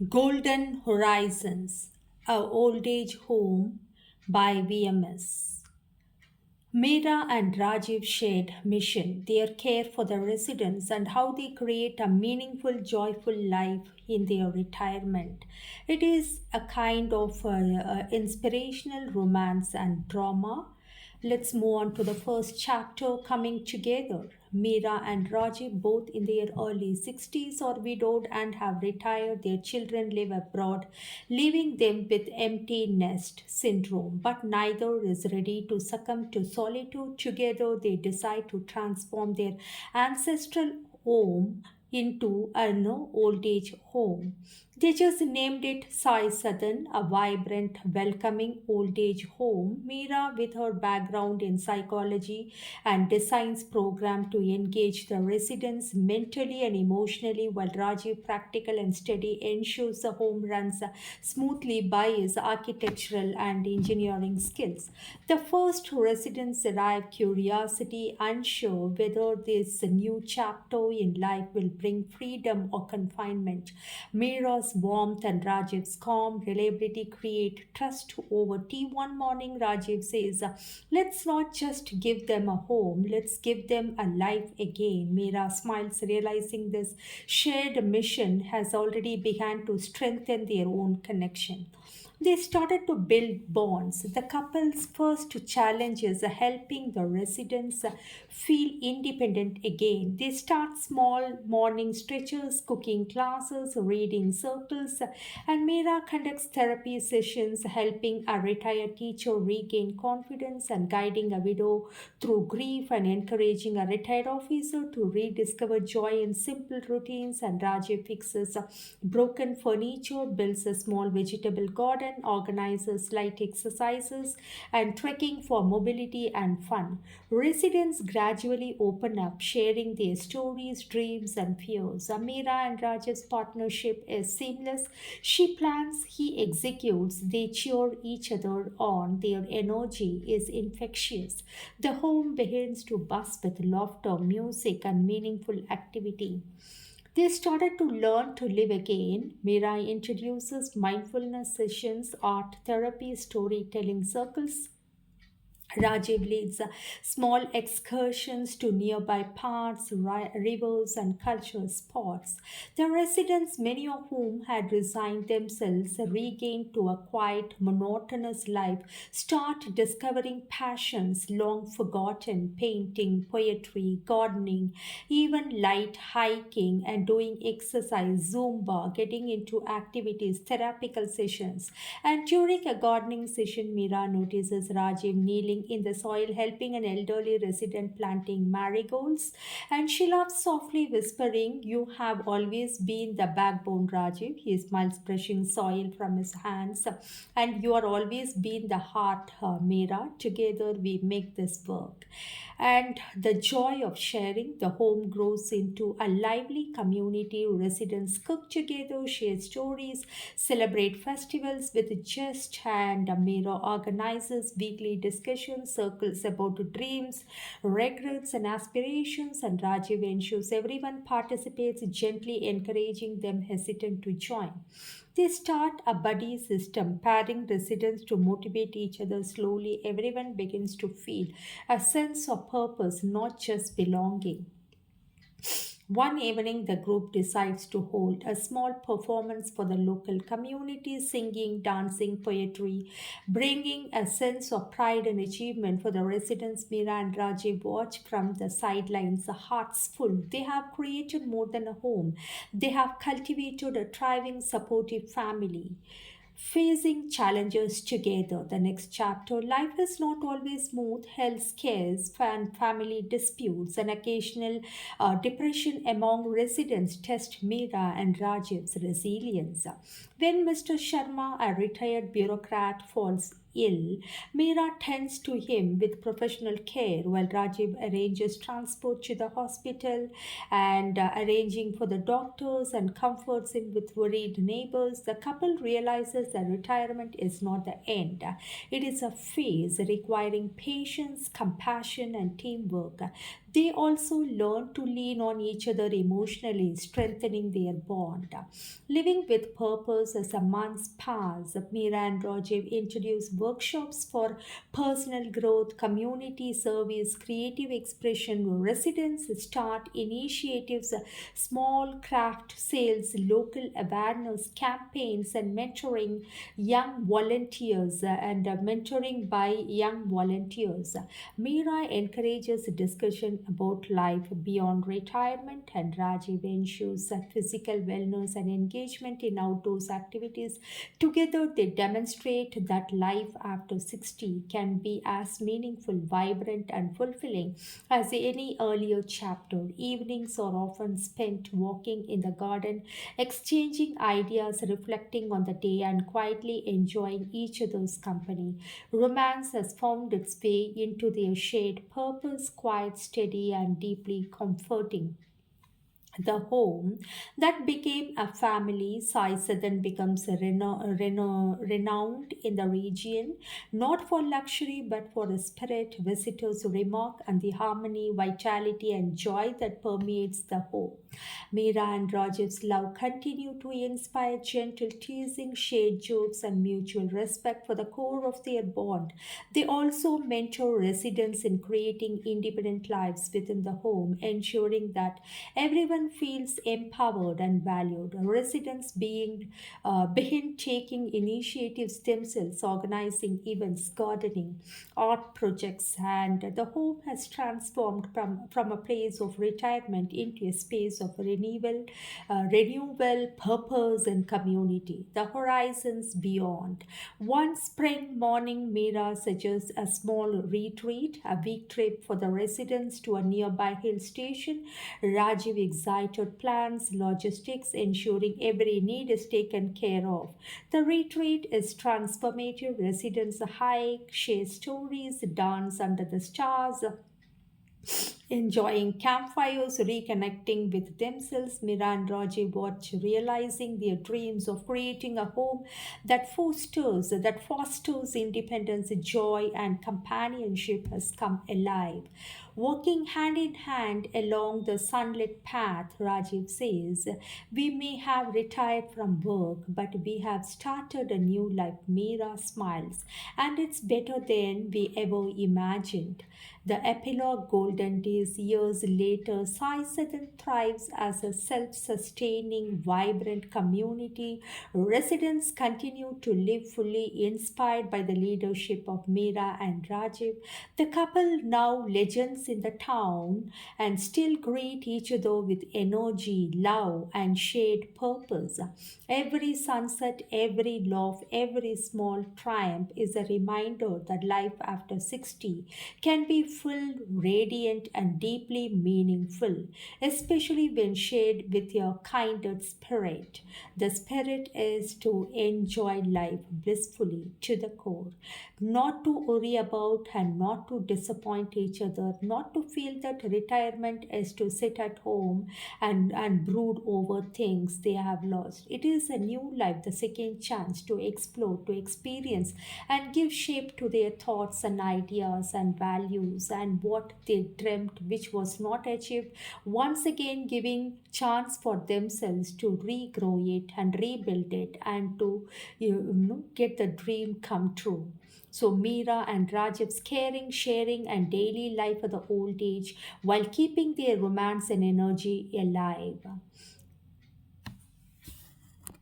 Golden Horizons, a old age home by VMS. Meera and Rajiv shared mission, their care for the residents and how they create a meaningful, joyful life in their retirement. It is a kind of inspirational romance and drama. Let's move on to the first chapter, Coming Together. Meera and Rajiv, both in their early 60s, are widowed and have retired. Their children live abroad, leaving them with empty nest syndrome. But neither is ready to succumb to solitude. Together, they decide to transform their ancestral home into an old age home. They just named it Sai Southern, a vibrant, welcoming old age home. Meera, with her background in psychology and designs program to engage the residents mentally and emotionally, while Rajiv, practical and steady, ensures the home runs smoothly by his architectural and engineering skills. The first residents arrive curiosity, unsure whether this new chapter in life will bring freedom or confinement. Meera's warmth and Rajiv's calm reliability create trust over tea. One morning, Rajiv says, "Let's not just give them a home, let's give them a life again." Meera smiles, realizing this shared mission has already begun to strengthen their own connection. They started to build bonds. The couple's first challenge is helping the residents feel independent again. They start small morning stretches, cooking classes, reading circles, and Meera conducts therapy sessions, helping a retired teacher regain confidence and guiding a widow through grief and encouraging a retired officer to rediscover joy in simple routines. And Rajiv fixes broken furniture, builds a small vegetable garden, organizes light exercises and trekking for mobility and fun. Residents gradually open up, sharing their stories, dreams, and fears. Amira and Raj's partnership is seamless. She plans, he executes, they cheer each other on. Their energy is infectious. The home begins to buzz with laughter, music, and meaningful activity. They started to learn to live again. Mirai introduces mindfulness sessions, art therapy, storytelling circles. Rajiv leads small excursions to nearby parks, rivers, and cultural spots. The residents, many of whom had resigned themselves, regained to a quiet, monotonous life, start discovering passions long forgotten: painting, poetry, gardening, even light hiking and doing exercise, Zumba, getting into activities, therapical sessions. And during a gardening session, Mira notices Rajiv kneeling in the soil, helping an elderly resident planting marigolds. And she laughs softly, whispering, "You have always been the backbone, Rajiv." He smiles, brushing soil from his hands. "And you are always been the heart, Mira. Together we make this work." And the joy of sharing, the home grows into a lively community. Residents cook together, share stories, celebrate festivals with jest, and Mira organizes weekly discussion circles about dreams, regrets, and aspirations, and Rajiv ensures everyone participates, gently encouraging them hesitant to join. They start a buddy system, pairing residents to motivate each other. Slowly, everyone begins to feel a sense of purpose, not just belonging. One evening, the group decides to hold a small performance for the local community, singing, dancing, poetry, bringing a sense of pride and achievement for the residents. Mira and Rajiv watch from the sidelines, hearts full. They have created more than a home, they have cultivated a thriving, supportive family facing challenges together. The next chapter, life is not always smooth. Health scares, family disputes, and occasional depression among residents test Meera and Rajiv's resilience. When Mr. Sharma, a retired bureaucrat, falls ill, Meera tends to him with professional care while Rajiv arranges transport to the hospital and arranging for the doctors and comforts him with worried neighbors. The couple realizes that retirement is not the end. It is a phase requiring patience, compassion, and teamwork. They also learn to lean on each other emotionally, strengthening their bond. Living with purpose as the months pass, Meera and Rajiv introduce workshops for personal growth, community service, creative expression. Residents start initiatives, small craft sales, local awareness campaigns, and mentoring by young volunteers. Meera encourages discussion about life beyond retirement, and Rajiv ensures that physical wellness and engagement in outdoors activities. Together, they demonstrate that life after 60 can be as meaningful, vibrant, and fulfilling as any earlier chapter. Evenings are often spent walking in the garden, exchanging ideas, reflecting on the day, and quietly enjoying each other's company. Romance has found its way into their shared purpose, quiet, steady, and deeply comforting. The home that became a family size then becomes renowned in the region, not for luxury but for a spirit. Visitors remark on the harmony, vitality, and joy that permeates the home. Meera and Rajiv's love continue to inspire gentle teasing, shared jokes, and mutual respect for the core of their bond. They also mentor residents in creating independent lives within the home, ensuring that everyone feels empowered and valued. Residents begin taking initiatives themselves, organizing events, gardening, art projects, and the home has transformed from a place of retirement into a space of renewal, purpose, and community. The horizons beyond. One spring morning, Mira suggests a small retreat, a week trip for the residents to a nearby hill station. Rajiv excited plans, logistics, ensuring every need is taken care of. The retreat is transformative. Residents hike, share stories, dance under the stars, enjoying campfires, reconnecting with themselves. Mira and Rajiv watch, realizing their dreams of creating a home that fosters independence, joy, and companionship has come alive. Walking hand in hand along the sunlit path, Rajiv says, we may have retired from work, but we have started a new life. Mira smiles, and it's better than we ever imagined. The epilogue, Golden Days, years later, Sai Sadan thrives as a self sustaining, vibrant community. Residents continue to live fully, inspired by the leadership of Meera and Rajiv. The couple, now legends in the town, and still greet each other with energy, love, and shared purpose. Every sunset, every laugh, every small triumph is a reminder that life after 60 can be full, radiant, and deeply meaningful, especially when shared with your kindred spirit. The spirit is to enjoy life blissfully to the core, not to worry about and not to disappoint each other, not to feel that retirement is to sit at home and brood over things they have lost. It is a new life, the second chance to explore, to experience, and give shape to their thoughts and ideas and values and what they dreamt which was not achieved, once again giving chance for themselves to regrow it and rebuild it and to get the dream come true. So Meera and Rajiv's caring, sharing, and daily life of the old age while keeping their romance and energy alive.